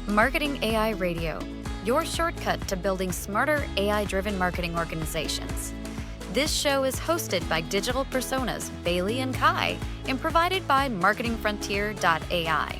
Marketing AI Radio, your shortcut to building smarter AI-driven marketing organizations. This show is hosted by digital personas Bailey and Kai and provided by marketingfrontier.ai.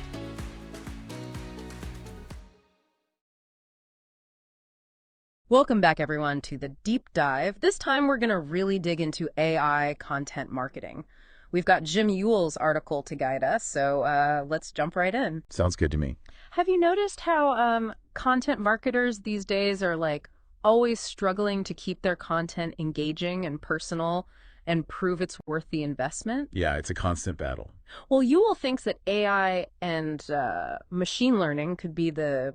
Welcome back, everyone, to the deep dive. This time, we're going to really dig into AI content marketing. We've got Jim Ewell's article to guide us, so let's jump right in. Sounds good to me. Have you noticed how content marketers these days are always struggling to keep their content engaging and personal and prove it's worth the investment? Yeah, it's a constant battle. Well, Ewell thinks that AI and machine learning could be the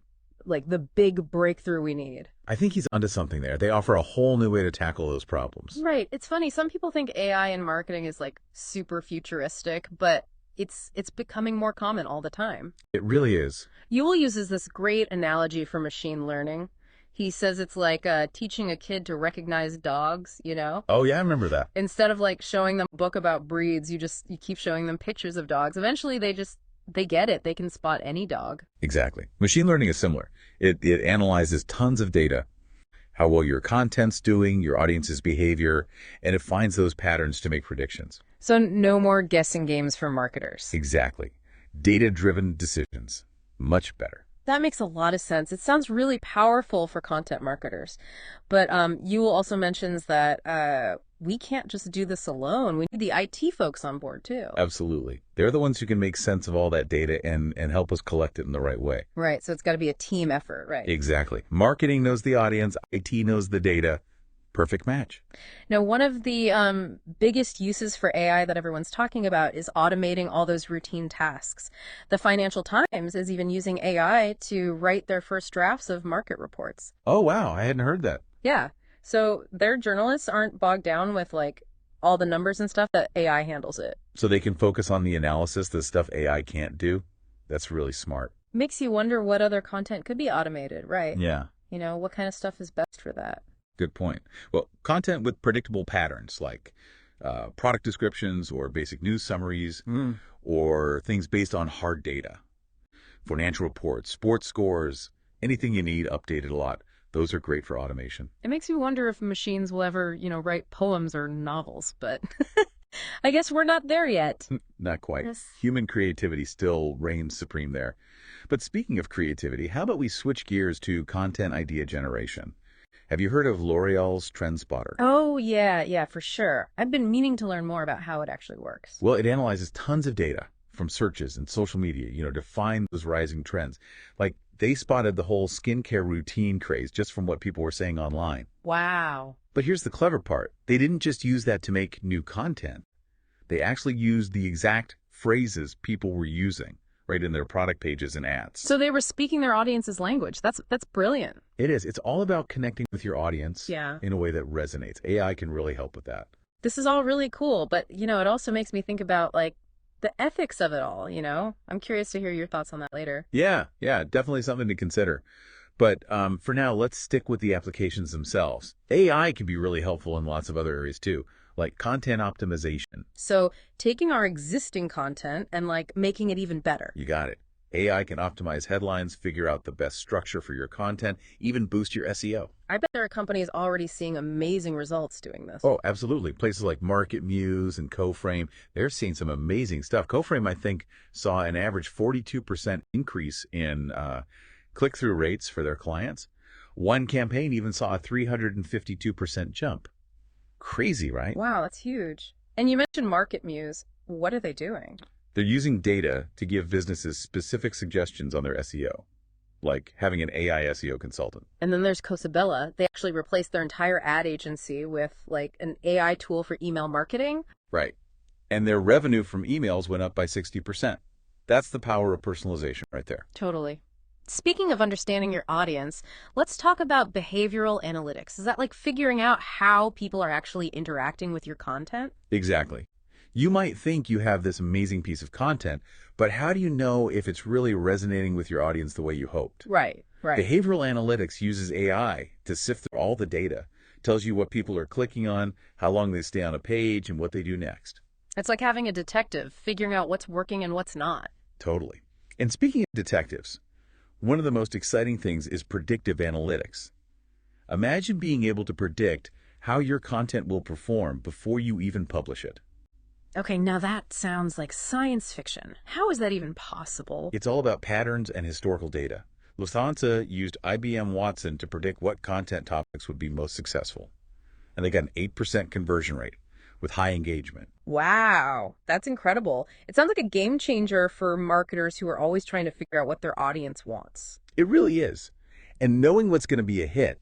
big breakthrough we need. I think he's onto something there. They offer a whole new way to tackle those problems. Right. It's funny. Some people think AI in marketing is super futuristic, but it's becoming more common all the time. It really is. Ewell uses this great analogy for machine learning. He says it's like teaching a kid to recognize dogs, you know? Oh, yeah, I remember that. Instead of showing them a book about breeds, you keep showing them pictures of dogs. Eventually they get it. They can spot any dog. Exactly. Machine learning is similar. It analyzes tons of data, how well your content's doing, your audience's behavior, and it finds those patterns to make predictions. So no more guessing games for marketers. Exactly. Data-driven decisions. Much better. That makes a lot of sense. It sounds really powerful for content marketers. But Ewell also mentions that we can't just do this alone. We need the IT folks on board, too. Absolutely. They're the ones who can make sense of all that data and help us collect it in the right way. Right. So it's got to be a team effort, right? Exactly. Marketing knows the audience. IT knows the data. Perfect match. Now, one of the biggest uses for AI that everyone's talking about is automating all those routine tasks. The Financial Times is even using AI to write their first drafts of market reports. Oh, wow. I hadn't heard that. Yeah. So their journalists aren't bogged down with all the numbers and stuff. That AI handles it. So they can focus on the analysis, the stuff AI can't do. That's really smart. Makes you wonder what other content could be automated, right? Yeah. You know, what kind of stuff is best for that? Good point. Well, content with predictable patterns like product descriptions or basic news summaries or things based on hard data. Financial reports, sports scores, anything you need updated a lot. Those are great for automation. It makes me wonder if machines will ever, write poems or novels, but I guess we're not there yet. Not quite. Yes. Human creativity still reigns supreme there. But speaking of creativity, how about we switch gears to content idea generation? Have you heard of L'Oreal's Trend Spotter? Oh, yeah, for sure. I've been meaning to learn more about how it actually works. Well, it analyzes tons of data from searches and social media, to find those rising trends. They spotted the whole skincare routine craze just from what people were saying online. Wow. But here's the clever part. They didn't just use that to make new content. They actually used the exact phrases people were using right in their product pages and ads. So they were speaking their audience's language. That's brilliant. It is. It's all about connecting with your audience in a way that resonates. AI can really help with that. This is all really cool, but, it also makes me think about, the ethics of it all, I'm curious to hear your thoughts on that later. Yeah, definitely something to consider. But for now, let's stick with the applications themselves. AI can be really helpful in lots of other areas too, like content optimization. So taking our existing content and making it even better. You got it. AI can optimize headlines, figure out the best structure for your content, even boost your SEO. I bet there are companies already seeing amazing results doing this. Oh, absolutely. Places like Market Muse and CoFrame, they're seeing some amazing stuff. CoFrame, I think, saw an average 42% increase in click-through rates for their clients. One campaign even saw a 352% jump. Crazy, right? Wow, that's huge. And you mentioned Market Muse. What are they doing? They're using data to give businesses specific suggestions on their SEO, like having an AI SEO consultant. And then there's Cosabella. They actually replaced their entire ad agency with an AI tool for email marketing. Right. And their revenue from emails went up by 60%. That's the power of personalization right there. Totally. Speaking of understanding your audience, let's talk about behavioral analytics. Is that figuring out how people are actually interacting with your content? Exactly. You might think you have this amazing piece of content, but how do you know if it's really resonating with your audience the way you hoped? Right. Behavioral analytics uses AI to sift through all the data, tells you what people are clicking on, how long they stay on a page, and what they do next. It's like having a detective, figuring out what's working and what's not. Totally. And speaking of detectives, One of the most exciting things is predictive analytics. Imagine being able to predict how your content will perform before you even publish it. Okay, now that sounds like science fiction. How is that even possible? It's all about patterns and historical data. Lufthansa used IBM Watson to predict what content topics would be most successful. And they got an 8% conversion rate with high engagement. Wow, that's incredible. It sounds like a game changer for marketers who are always trying to figure out what their audience wants. It really is. And knowing what's going to be a hit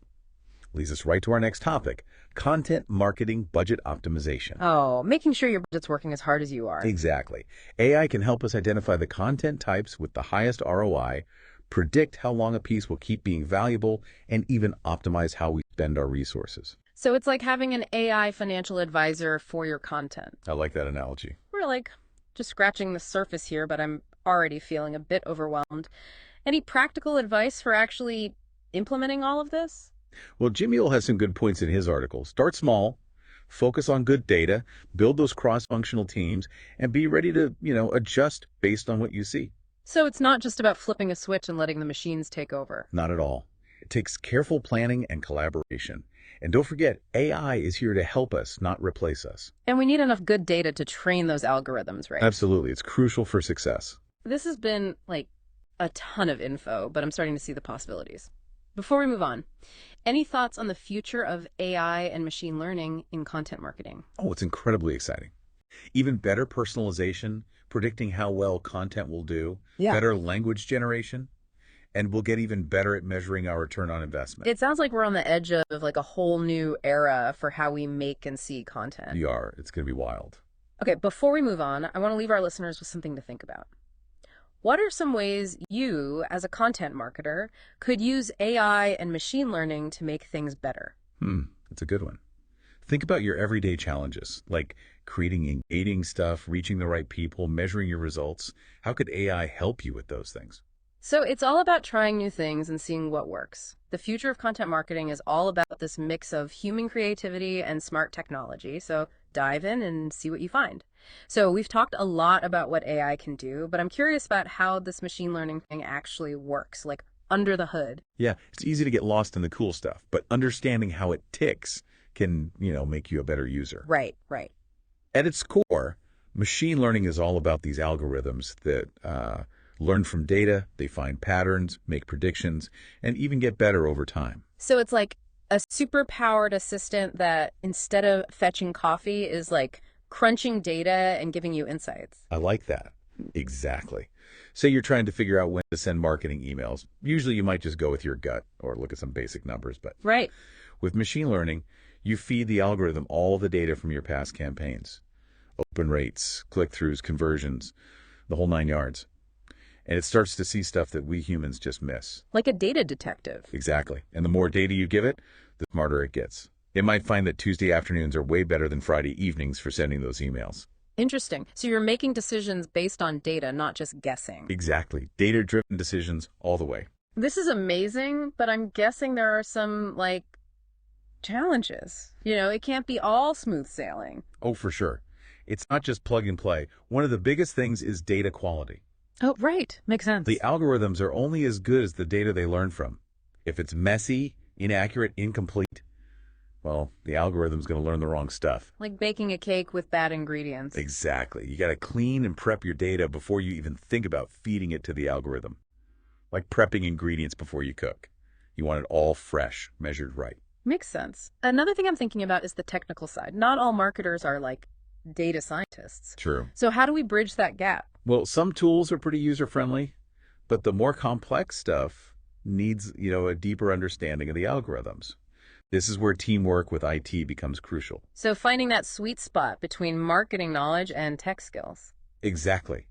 leads us right to our next topic, content marketing budget optimization. Oh, making sure your budget's working as hard as you are. Exactly. AI can help us identify the content types with the highest ROI, predict how long a piece will keep being valuable, and even optimize how we spend our resources. So it's like having an AI financial advisor for your content. I like that analogy. We're like just scratching the surface here, but I'm already feeling a bit overwhelmed. Any practical advice for actually implementing all of this? Well, Jimmy will have some good points in his article. Start small, focus on good data, build those cross-functional teams, and be ready to, adjust based on what you see. So it's not just about flipping a switch and letting the machines take over. Not at all. It takes careful planning and collaboration. And don't forget, AI is here to help us, not replace us. And we need enough good data to train those algorithms, right? Absolutely. It's crucial for success. This has been like a ton of info, but I'm starting to see the possibilities. Before we move on, any thoughts on the future of AI and machine learning in content marketing? Oh, it's incredibly exciting. Even better personalization, predicting how well content will do, better language generation, and we'll get even better at measuring our return on investment. It sounds like we're on the edge of like a whole new era for how we make and see content. We are. It's going to be wild. Okay, before we move on, I want to leave our listeners with something to think about. What are some ways you, as a content marketer, could use AI and machine learning to make things better? That's a good one. Think about your everyday challenges, like creating engaging stuff, reaching the right people, measuring your results. How could AI help you with those things? So it's all about trying new things and seeing what works. The future of content marketing is all about this mix of human creativity and smart technology. So dive in and see what you find. So we've talked a lot about what AI can do, but I'm curious about how this machine learning thing actually works, like under the hood. Yeah, it's easy to get lost in the cool stuff, but understanding how it ticks can, make you a better user. Right. At its core, machine learning is all about these algorithms that learn from data, they find patterns, make predictions, and even get better over time. So it's like a super-powered assistant that instead of fetching coffee is like crunching data and giving you insights. I like that. Exactly. Say you're trying to figure out when to send marketing emails. Usually you might just go with your gut or look at some basic numbers, but Right. with machine learning, you feed the algorithm all the data from your past campaigns. Open rates, click-throughs, conversions, the whole 9 yards. And it starts to see stuff that we humans just miss. Like a data detective. Exactly. And the more data you give it, the smarter it gets. It might find that Tuesday afternoons are way better than Friday evenings for sending those emails. Interesting. So you're making decisions based on data, not just guessing. Exactly. Data-driven decisions all the way. This is amazing, but I'm guessing there are some, challenges. It can't be all smooth sailing. Oh, for sure. It's not just plug and play. One of the biggest things is data quality. Oh, right. Makes sense. The algorithms are only as good as the data they learn from. If it's messy, inaccurate, incomplete, well, the algorithm's going to learn the wrong stuff. Like baking a cake with bad ingredients. Exactly. You got to clean and prep your data before you even think about feeding it to the algorithm. Like prepping ingredients before you cook. You want it all fresh, measured right. Makes sense. Another thing I'm thinking about is the technical side. Not all marketers are like data scientists. True. So how do we bridge that gap? Well, some tools are pretty user-friendly, but the more complex stuff needs, a deeper understanding of the algorithms. This is where teamwork with IT becomes crucial. So finding that sweet spot between marketing knowledge and tech skills. Exactly.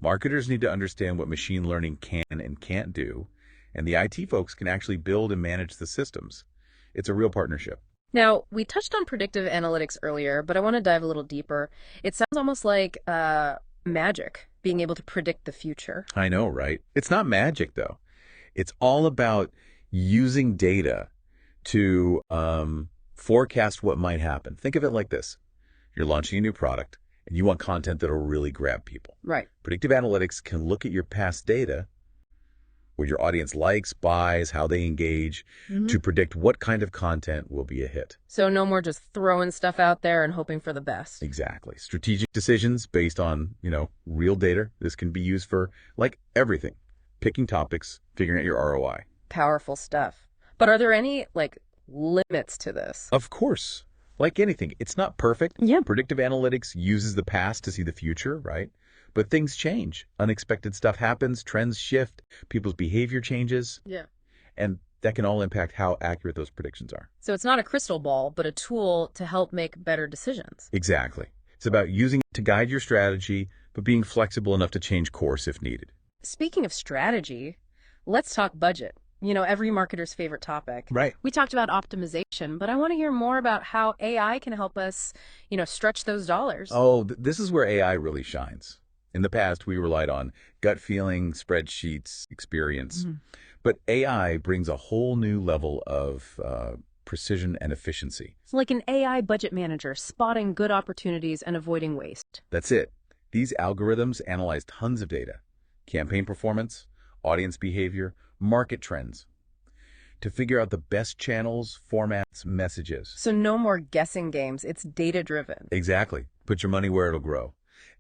Marketers need to understand what machine learning can and can't do, and the IT folks can actually build and manage the systems. It's a real partnership. Now, we touched on predictive analytics earlier, but I want to dive a little deeper. It sounds almost like magic, being able to predict the future. I know, right? It's not magic, though. It's all about using data to forecast what might happen. Think of it like this. You're launching a new product, and you want content that will really grab people. Right. Predictive analytics can look at your past data, what your audience likes, buys, how they engage, to predict what kind of content will be a hit. So no more just throwing stuff out there and hoping for the best. Exactly. Strategic decisions based on, real data. This can be used for, like, everything. Picking topics, figuring out your ROI. Powerful stuff. But are there any, limits to this? Of course. Like anything, it's not perfect. Yeah. Predictive analytics uses the past to see the future, right? But things change. Unexpected stuff happens, trends shift, people's behavior changes, Yeah. and that can all impact how accurate those predictions are. So it's not a crystal ball, but a tool to help make better decisions. Exactly. It's about using it to guide your strategy, but being flexible enough to change course if needed. Speaking of strategy, let's talk budget. Every marketer's favorite topic. Right. We talked about optimization, but I want to hear more about how AI can help us, stretch those dollars. Oh, this is where AI really shines. In the past, we relied on gut feeling, spreadsheets, experience. But AI brings a whole new level of precision and efficiency. It's like an AI budget manager spotting good opportunities and avoiding waste. That's it. These algorithms analyze tons of data, campaign performance, audience behavior, market trends, to figure out the best channels, formats, messages. So no more guessing games. It's data-driven. Exactly. Put your money where it'll grow.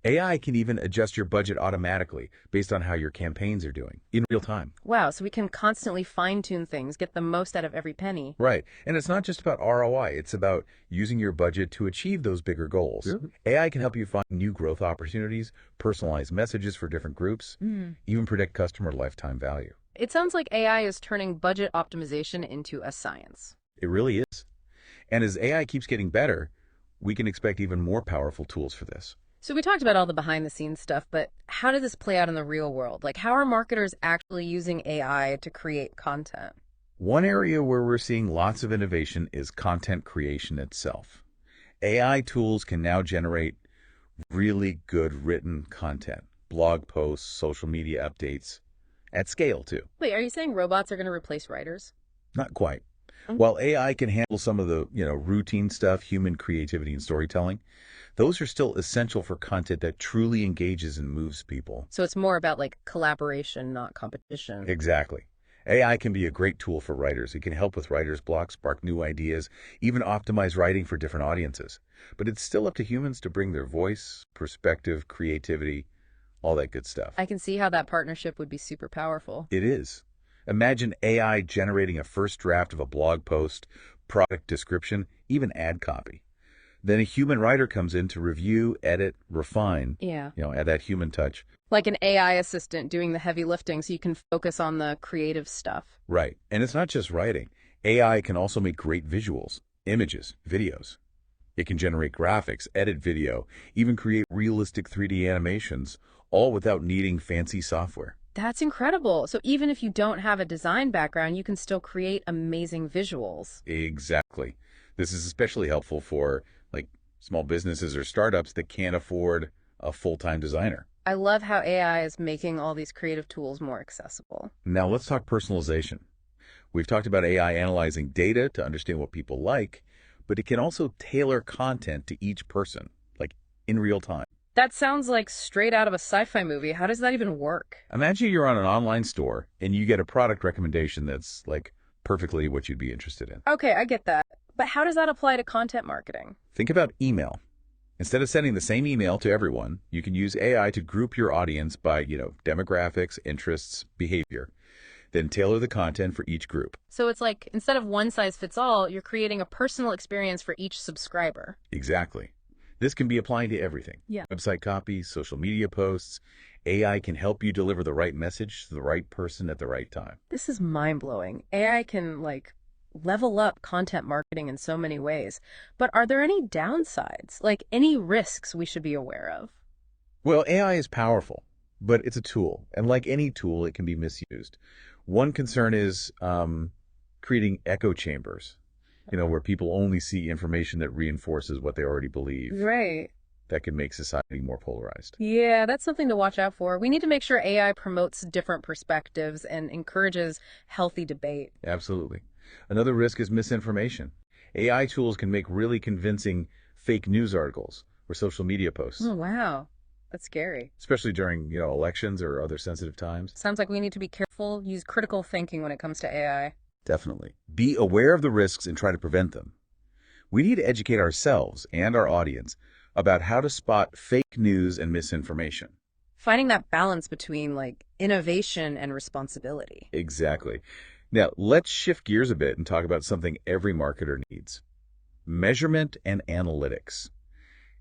AI can even adjust your budget automatically based on how your campaigns are doing in real time. Wow, so we can constantly fine-tune things, get the most out of every penny. Right. And it's not just about ROI. It's about using your budget to achieve those bigger goals. AI can help you find new growth opportunities, personalize messages for different groups, even predict customer lifetime value. It sounds like AI is turning budget optimization into a science. It really is. And as AI keeps getting better, we can expect even more powerful tools for this. So we talked about all the behind-the-scenes stuff, but how does this play out in the real world? How are marketers actually using AI to create content? One area where we're seeing lots of innovation is content creation itself. AI tools can now generate really good written content, blog posts, social media updates, at scale too. Wait, are you saying robots are going to replace writers? Not quite. While AI can handle some of the, routine stuff, human creativity and storytelling, those are still essential for content that truly engages and moves people. So it's more about collaboration, not competition. Exactly. AI can be a great tool for writers. It can help with writer's block, spark new ideas, even optimize writing for different audiences. But it's still up to humans to bring their voice, perspective, creativity, all that good stuff. I can see how that partnership would be super powerful. It is. Imagine AI generating a first draft of a blog post, product description, even ad copy. Then a human writer comes in to review, edit, refine, Yeah. add that human touch. Like an AI assistant doing the heavy lifting so you can focus on the creative stuff. Right. And it's not just writing. AI can also make great visuals, images, videos. It can generate graphics, edit video, even create realistic 3D animations, all without needing fancy software. That's incredible. So even if you don't have a design background, you can still create amazing visuals. Exactly. This is especially helpful for small businesses or startups that can't afford a full-time designer. I love how AI is making all these creative tools more accessible. Now let's talk personalization. We've talked about AI analyzing data to understand what people like, but it can also tailor content to each person, in real time. That sounds like straight out of a sci-fi movie. How does that even work? Imagine you're on an online store and you get a product recommendation that's perfectly what you'd be interested in. Okay, I get that. But how does that apply to content marketing? Think about email. Instead of sending the same email to everyone, you can use AI to group your audience by, demographics, interests, behavior, then tailor the content for each group. So it's like, instead of one size fits all, you're creating a personal experience for each subscriber. Exactly. This can be applied to everything. Yeah. Website copy, social media posts. AI can help you deliver the right message to the right person at the right time. This is mind-blowing. AI can, level up content marketing in so many ways. But are there any downsides? Any risks we should be aware of? Well, AI is powerful, but it's a tool. And like any tool, it can be misused. One concern is creating echo chambers, where people only see information that reinforces what they already believe. Right. That can make society more polarized. Yeah, that's something to watch out for. We need to make sure AI promotes different perspectives and encourages healthy debate. Absolutely. Another risk is misinformation. AI tools can make really convincing fake news articles or social media posts. Oh, wow. That's scary. especially during, elections or other sensitive times. Sounds like we need to be careful, use critical thinking when it comes to AI. Definitely. Be aware of the risks and try to prevent them. We need to educate ourselves and our audience about how to spot fake news and misinformation. Finding that balance between like innovation and responsibility. Exactly. Now, let's shift gears a bit and talk about something every marketer needs: measurement and analytics.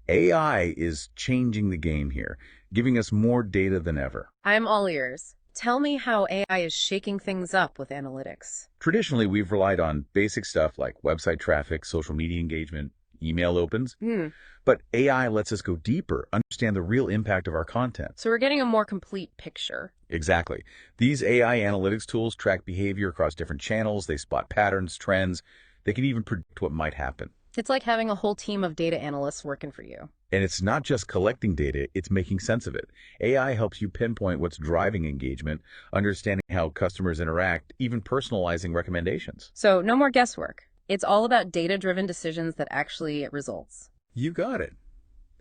AI is changing the game here, giving us more data than ever. I'm all ears. Tell me how AI is shaking things up with analytics. Traditionally, we've relied on basic stuff like website traffic, social media engagement, email opens, Hmm. but AI lets us go deeper, understand the real impact of our content. So we're getting a more complete picture. Exactly. These AI analytics tools track behavior across different channels, they spot patterns, trends, they can even predict what might happen. It's like having a whole team of data analysts working for you. And it's not just collecting data, it's making sense of it. AI helps you pinpoint what's driving engagement, understanding how customers interact, even personalizing recommendations. So no more guesswork. It's all about data-driven decisions that actually get results. You got it.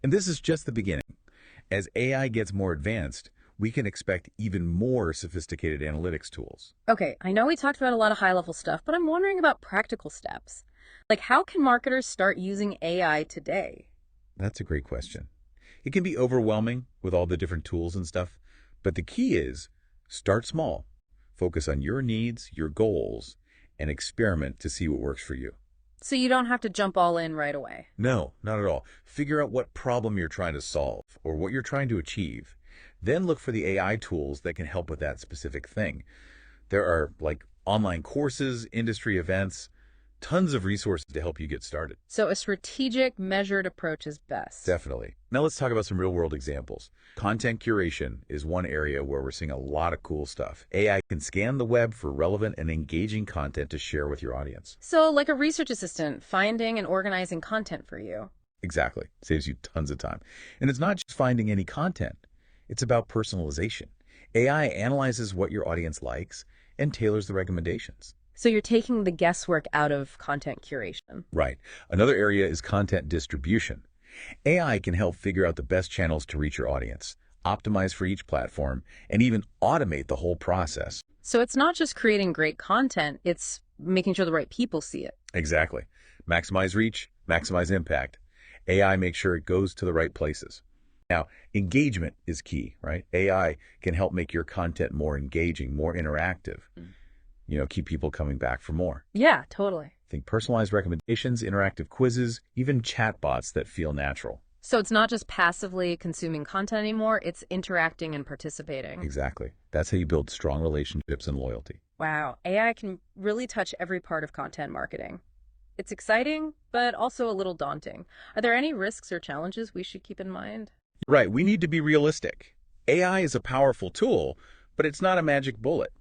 And this is just the beginning. As AI gets more advanced, we can expect even more sophisticated analytics tools. Okay, I know we talked about a lot of high-level stuff, but I'm wondering about practical steps. Like, how can marketers start using AI today? That's a great question. It can be overwhelming with all the different tools and stuff, but the key is start small. Focus on your needs, your goals, and experiment to see what works for you. So you don't have to jump all in right away. No, not at all. Figure out what problem you're trying to solve or what you're trying to achieve. Then look for the AI tools that can help with that specific thing. There are like online courses, industry events, tons of resources to help you get started. So a strategic, measured approach is best. Definitely. Now let's talk about some real-world examples. Content curation is one area where we're seeing a lot of cool stuff. AI can scan the web for relevant and engaging content to share with your audience. So like a research assistant, finding and organizing content for you. Exactly. Saves you tons of time. And it's not just finding any content. It's about personalization. AI analyzes what your audience likes and tailors the recommendations. So you're taking the guesswork out of content curation. Right. Another area is content distribution. AI can help figure out the best channels to reach your audience, optimize for each platform, and even automate the whole process. So it's not just creating great content, it's making sure the right people see it. Exactly. Maximize reach, maximize impact. AI makes sure it goes to the right places. Now, engagement is key, right? AI can help make your content more engaging, more interactive. Keep people coming back for more. Yeah, totally. Think personalized recommendations, interactive quizzes, even chatbots that feel natural. So it's not just passively consuming content anymore, it's interacting and participating. Exactly. That's how you build strong relationships and loyalty. Wow, AI can really touch every part of content marketing. It's exciting, but also a little daunting. Are there any risks or challenges we should keep in mind? Right. We need to be realistic. AI is a powerful tool, but it's not a magic bullet.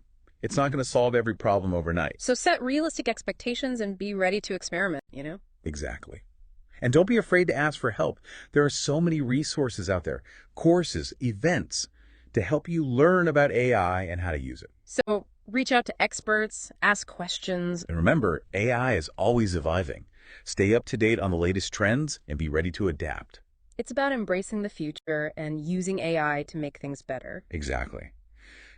It's not going to solve every problem overnight. So set realistic expectations and be ready to experiment, Exactly. And don't be afraid to ask for help. There are so many resources out there, courses, events, to help you learn about AI and how to use it. So reach out to experts, ask questions. And remember, AI is always evolving. Stay up to date on the latest trends and be ready to adapt. It's about embracing the future and using AI to make things better. Exactly.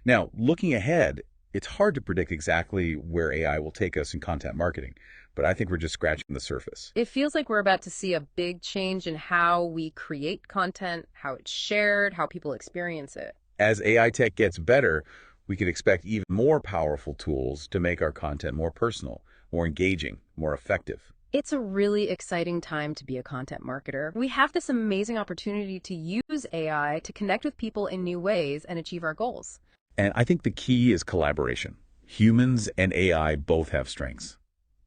Now, looking ahead, it's hard to predict exactly where AI will take us in content marketing, but I think we're just scratching the surface. It feels like we're about to see a big change in how we create content, how it's shared, how people experience it. As AI tech gets better, we can expect even more powerful tools to make our content more personal, more engaging, more effective. It's a really exciting time to be a content marketer. We have this amazing opportunity to use AI to connect with people in new ways and achieve our goals. And I think the key is collaboration. Humans and AI both have strengths.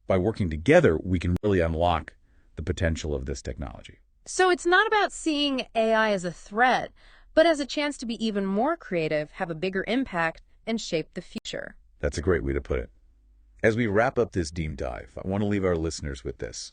By working together, we can really unlock the potential of this technology. So it's not about seeing AI as a threat, but as a chance to be even more creative, have a bigger impact, and shape the future. That's a great way to put it. As we wrap up this deep dive, I want to leave our listeners with this.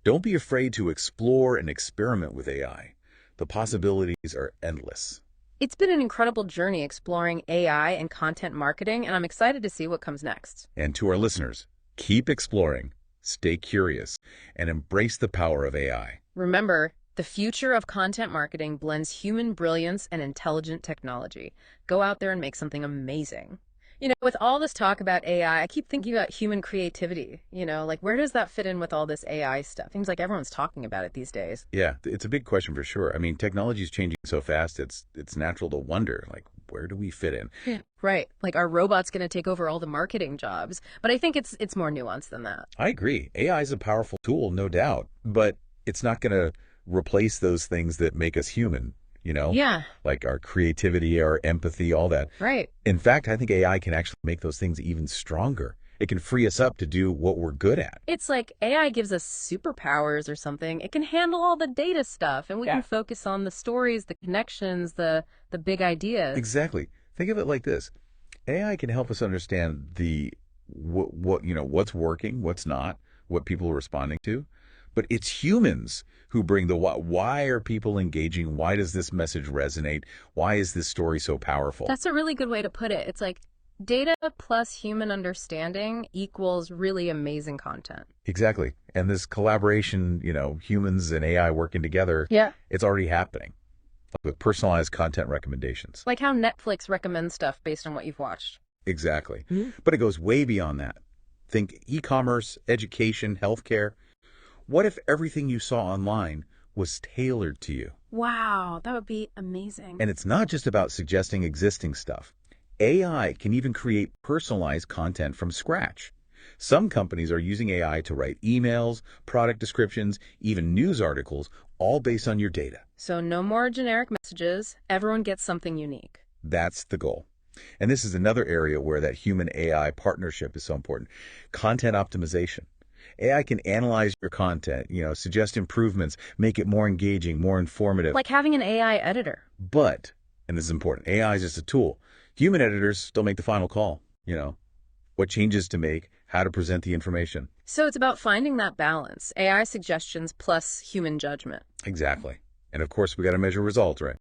Don't be afraid to explore and experiment with AI. The possibilities are endless. It's been an incredible journey exploring AI and content marketing, and I'm excited to see what comes next. And to our listeners, keep exploring, stay curious, and embrace the power of AI. Remember, The future of content marketing blends human brilliance and intelligent technology. Go out there and make something amazing. With all this talk about AI, I keep thinking about human creativity. Like where does that fit in with all this AI stuff? Seems like everyone's talking about it these days. Yeah, it's a big question for sure. I mean, technology is changing so fast, it's natural to wonder, like, where do we fit in? Yeah. Right. Like are robots going to take over all the marketing jobs? But I think it's more nuanced than that. I agree. AI is a powerful tool, no doubt, but it's not going to replace those things that make us human, Yeah, like our creativity, our empathy, all that. right. In fact, I think AI can actually make those things even stronger. It can free us up to do what we're good at. It's like AI gives us superpowers or something. It can handle all the data stuff and we can focus on the stories, the connections, the big ideas. Exactly. Think of it like this. AI can help us understand what's working, what's not, what people are responding to. But it's humans who bring the why. Why are people engaging? Why does this message resonate? Why is this story so powerful? That's a really good way to put it. It's like data plus human understanding equals really amazing content. Exactly. And this collaboration, humans and AI working together, Yeah. it's already happening with personalized content recommendations. Like how Netflix recommends stuff based on what you've watched. Exactly. Mhm. But it goes way beyond that. Think e-commerce, education, healthcare. What if everything you saw online was tailored to you? Wow, that would be amazing. And it's not just about suggesting existing stuff. AI can even create personalized content from scratch. Some companies are using AI to write emails, product descriptions, even news articles, all based on your data. So no more generic messages. Everyone gets something unique. That's the goal. And this is another area where that human AI partnership is so important. Content optimization. AI can analyze your content, suggest improvements, make it more engaging, more informative. Like having an AI editor. But, and this is important, AI is just a tool. Human editors still make the final call, what changes to make, how to present the information. So it's about finding that balance, AI suggestions plus human judgment. Exactly. And of course, we got to measure results, right?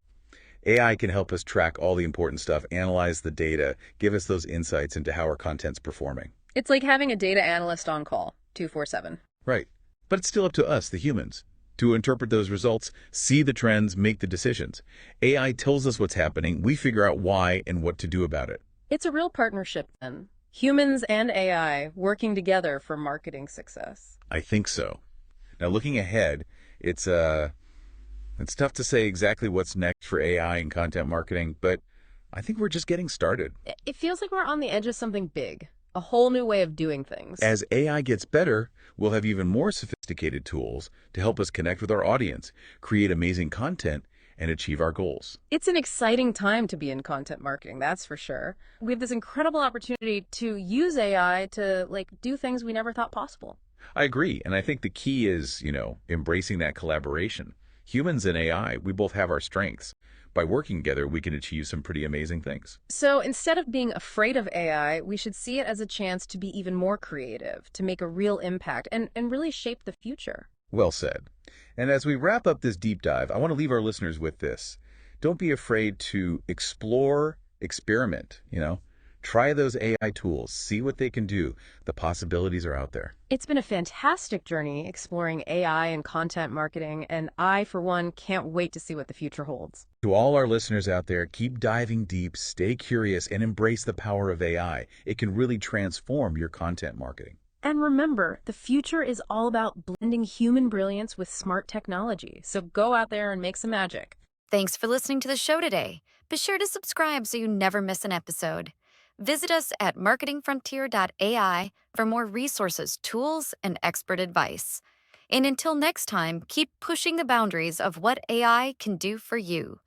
AI can help us track all the important stuff, analyze the data, give us those insights into how our content's performing. It's like having a data analyst on call, 24/7. Right. But it's still up to us, the humans, to interpret those results, see the trends, make the decisions. AI tells us what's happening. We figure out why and what to do about it. It's a real partnership then. Humans and AI working together for marketing success. I think so. Now, looking ahead, it's tough to say exactly what's next for AI and content marketing, but I think we're just getting started. It feels like we're on the edge of something big, a whole new way of doing things. As AI gets better, we'll have even more sophisticated tools to help us connect with our audience, create amazing content, and achieve our goals. It's an exciting time to be in content marketing, that's for sure. We have this incredible opportunity to use AI to do things we never thought possible. I agree, and I think the key is, embracing that collaboration. Humans and AI, we both have our strengths. By working together, we can achieve some pretty amazing things. So instead of being afraid of AI, we should see it as a chance to be even more creative, to make a real impact, and really shape the future. Well said. And as we wrap up this deep dive, I want to leave our listeners with this. Don't be afraid to explore, experiment, Try those AI tools, see what they can do. The possibilities are out there. It's been a fantastic journey exploring AI and content marketing, and I, for one, can't wait to see what the future holds. To all our listeners out there, keep diving deep, stay curious, and embrace the power of AI. It can really transform your content marketing. And remember, the future is all about blending human brilliance with smart technology. So go out there and make some magic. Thanks for listening to the show today. Be sure to subscribe so you never miss an episode. Visit us at marketingfrontier.ai for more resources, tools, and expert advice. And until next time, keep pushing the boundaries of what AI can do for you.